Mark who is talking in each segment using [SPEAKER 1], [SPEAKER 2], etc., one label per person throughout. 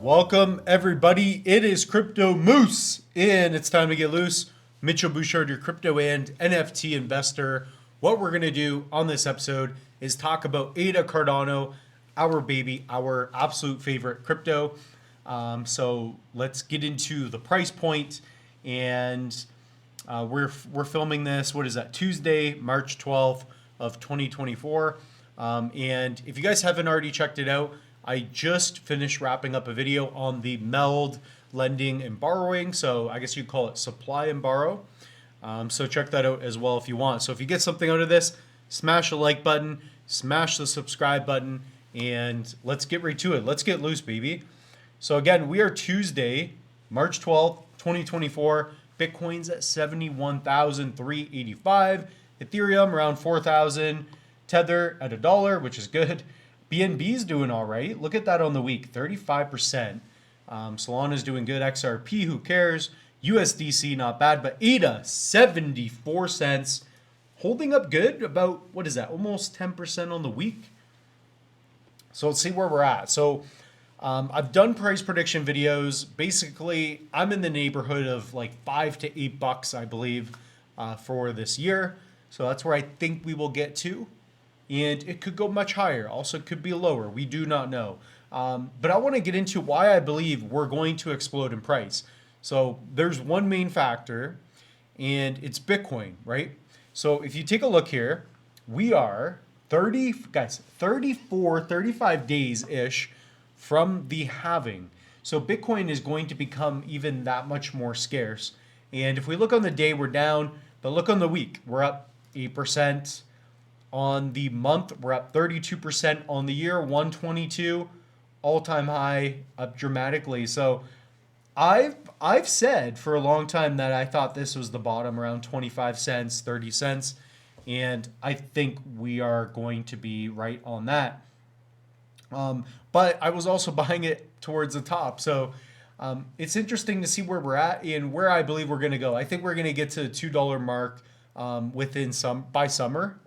[SPEAKER 1] Welcome everybody. It is Crypto Moose and it's time to get loose. Mitchell Bouchard, your crypto and NFT investor. What we're going to do on this episode is talk about ADA Cardano, our baby, our absolute favorite crypto. So let's get into the price point. And we're filming this, what is that, Tuesday, March 12th of 2024. And if you guys haven't already checked it out, I just finished wrapping up a video on the MELD lending and borrowing. So I guess you'd call it supply and borrow. So check that out as well if you want. So if you get something out of this, smash the like button, smash the subscribe button, and let's get right to it. Let's get loose, baby. So again, we are Tuesday, March 12th, 2024. Bitcoin's at 71,385. Ethereum around 4,000. Tether at $1, which is good. BNB's doing all right. Look at that on the week, 35%. Solana's doing good. XRP, who cares? USDC, not bad. But ADA, 74 cents. Holding up good, about, what is that, almost 10% on the week. So let's see where we're at. So I've done price prediction videos. Basically, I'm in the neighborhood of like $5 to $8, I believe, for this year. So that's where I think we will get to. And it could go much higher. Also, it could be lower. We do not know. But I want to get into why I believe we're going to explode in price. So there's one main factor, and it's Bitcoin, right? So if you take a look here, we are 35 days-ish from the halving. So Bitcoin is going to become even that much more scarce. And if we look on the day, we're down. But look on the week, we're up 8%. On the month, we're up 32%. On the year, 122, all-time high, up dramatically. So I've said for a long time that I thought this was the bottom, around 25 cents, 30 cents. And I think we are going to be right on that. But I was also buying it towards the top. So it's interesting to see where we're at and where I believe we're going to go. I think we're going to get to the $2 mark by summer,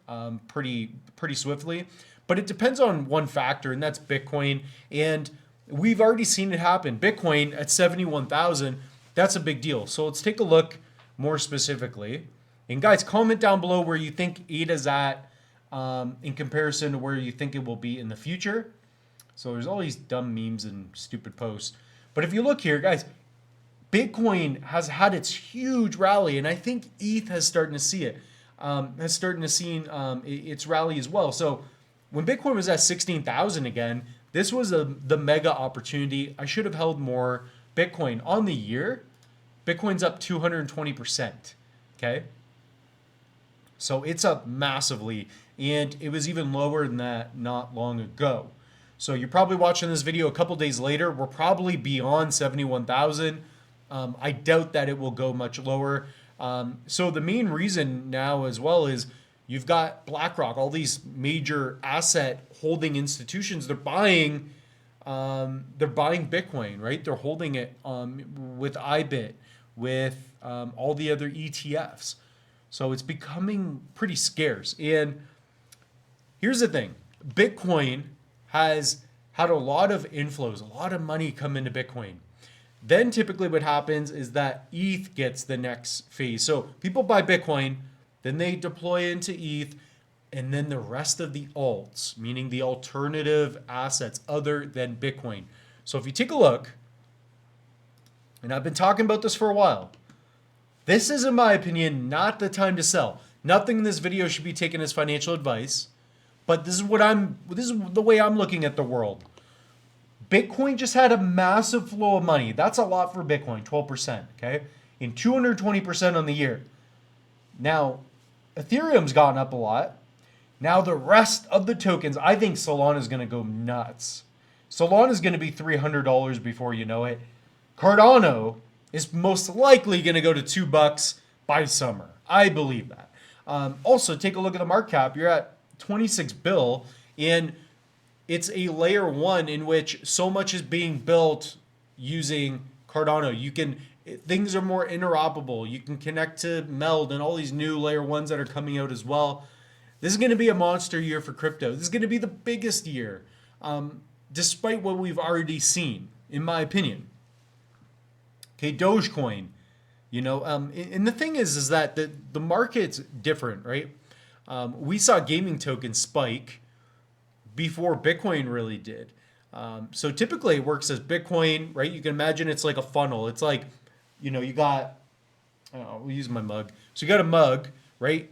[SPEAKER 1] pretty swiftly. But it depends on one factor, and that's Bitcoin. And we've already seen it happen. Bitcoin at 71,000, that's a big deal. So let's take a look more specifically. And guys, comment down below where you think ADA's at in comparison to where you think it will be in the future. So there's all these dumb memes and stupid posts. But if you look here, guys, Bitcoin has had its huge rally, and I think ETH has started to see it. Its rally as well. So when Bitcoin was at 16,000 again, this was the mega opportunity. I should have held more Bitcoin. On the year, Bitcoin's up 220%. Okay? So it's up massively, and it was even lower than that not long ago. So you're probably watching this video a couple days later. We're probably beyond 71,000. I doubt that it will go much lower. So the main reason now as well is you've got BlackRock, all these major asset holding institutions. They're buying Bitcoin, right? They're holding it with IBIT, with all the other ETFs. So it's becoming pretty scarce. And here's the thing: Bitcoin has had a lot of inflows, a lot of money come into Bitcoin. Then typically what happens is that ETH gets the next phase. So people buy Bitcoin, then they deploy into ETH, and then the rest of the alts, meaning the alternative assets other than Bitcoin. So if you take a look, and I've been talking about this for a while, this is, in my opinion, not the time to sell. Nothing in this video should be taken as financial advice, but this is the way I'm looking at the world. Bitcoin just had a massive flow of money. That's a lot for Bitcoin, 12%, okay? And 220% on the year. Now, Ethereum's gotten up a lot. Now the rest of the tokens, I think Solana is going to go nuts. Solana is going to be $300 before you know it. Cardano is most likely going to go to $2 by summer. I believe that. Also, take a look at the market cap. You're at 26 bill, and it's a layer one in which so much is being built using Cardano. Things are more interoperable. You can connect to MELD and all these new layer ones that are coming out as well. This is going to be a monster year for crypto. This is going to be the biggest year, despite what we've already seen. in my opinion. Okay, Dogecoin. You know, and the thing is that the market's different, right? We saw gaming tokens spike before Bitcoin really did. So typically it works as Bitcoin, right? You can imagine it's like a funnel. It's like, you know, you got, we'll use my mug. So you got a mug, right?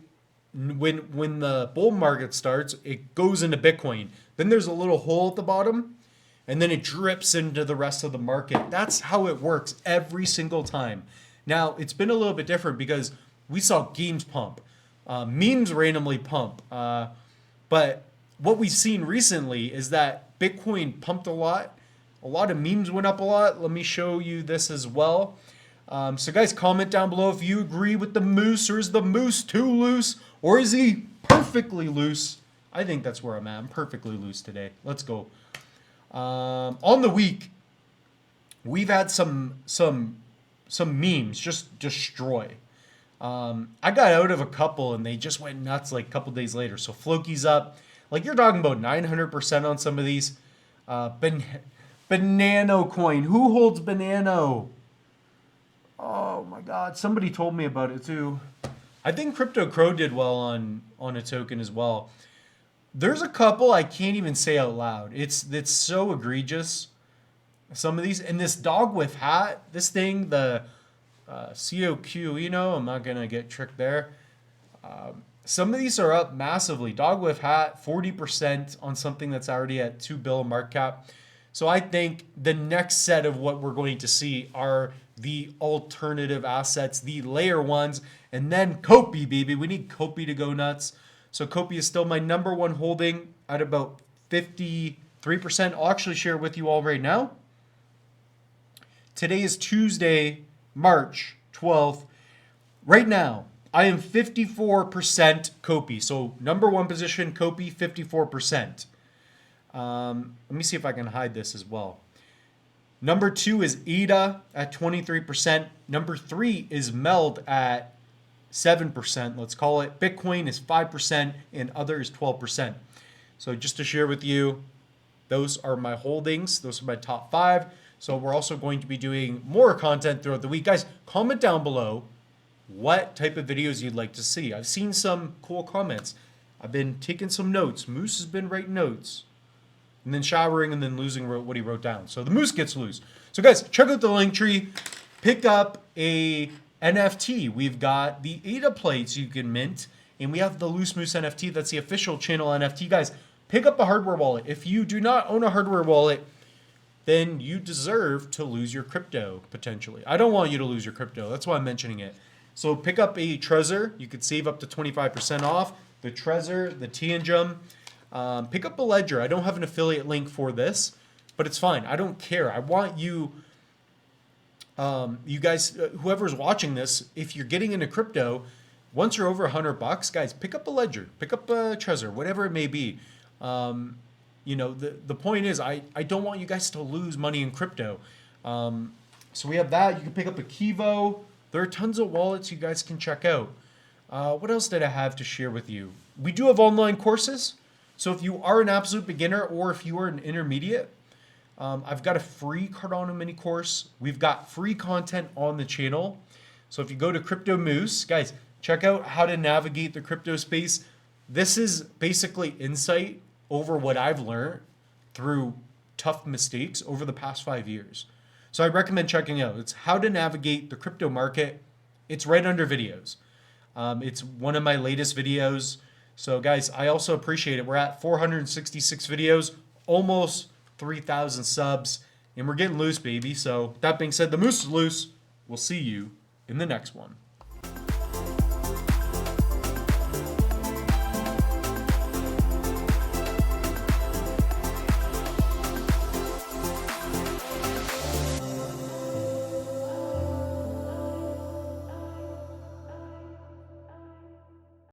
[SPEAKER 1] When the bull market starts, it goes into Bitcoin. Then there's a little hole at the bottom, and then it drips into the rest of the market. That's how it works every single time. Now, it's been a little bit different because we saw games pump, memes randomly pump. But what we've seen recently is that Bitcoin pumped a lot of memes went up a lot. Let me show you this as well. So guys, comment down below if you agree with the moose, or is the moose too loose, or is he perfectly loose? I think that's where I'm at. I'm perfectly loose today. Let's go. On the week, we've had some memes just destroy. I got out of a couple and they just went nuts like a couple days later. So Floki's up. Like, you're talking about 900% on some of these. Banano coin. Who holds Banano? Oh my God. Somebody told me about it too. I think Crypto Crow did well on a token as well. There's a couple I can't even say out loud. It's so egregious. Some of these. And this dog with hat, this thing, the COQ, you know, I'm not going to get tricked there. Some of these are up massively. Dog with hat, 40% on something that's already at $2 billion market cap. So I think the next set of what we're going to see are the alternative assets, the layer ones, and then Kopi, baby. We need Kopi to go nuts. So Kopi is still my number one holding at about 53%. I'll actually share it with you all right now. Today is Tuesday, March 12th. Right now, I am 54% Kopi. So number one position, Kopi, 54%. Let me see if I can hide this as well. Number two is ADA at 23%. Number three is MELD at 7%, let's call it. Bitcoin is 5% and other is 12%. So just to share with you, those are my holdings. Those are my top 5. So we're also going to be doing more content throughout the week. Guys, comment down below what type of videos you'd like to see. I've seen some cool comments. I've been taking some notes. Moose has been writing notes. And then showering and then losing what he wrote down. So the moose gets loose. So guys, check out the link tree. Pick up a NFT. We've got the ADA plates you can mint. And we have the Loose Moose NFT. That's the official channel NFT. Guys, pick up a hardware wallet. If you do not own a hardware wallet, then you deserve to lose your crypto, potentially. I don't want you to lose your crypto. That's why I'm mentioning it. So pick up a Trezor. You could save up to 25% off. The Trezor, the Tangem. Pick up a Ledger. I don't have an affiliate link for this, but it's fine. I don't care. I want you, you guys, whoever's watching this, if you're getting into crypto, once you're over $100, guys, pick up a Ledger, pick up a Trezor, whatever it may be. You know, the point is, I don't want you guys to lose money in crypto. So we have that. You can pick up a Kivo. There are tons of wallets you guys can check out. What else did I have to share with you? We do have online courses. So if you are an absolute beginner or if you are an intermediate, I've got a free Cardano mini course. We've got free content on the channel. So if you go to Crypto Moose, guys, check out how to navigate the crypto space. This is basically insight over what I've learned through tough mistakes over the past 5 years. So I recommend checking out. It's how to navigate the crypto market. It's right under videos. It's one of my latest videos. So guys, I also appreciate it. We're at 466 videos, almost 3,000 subs, and we're getting loose, baby. So that being said, the moose is loose. We'll see you in the next one.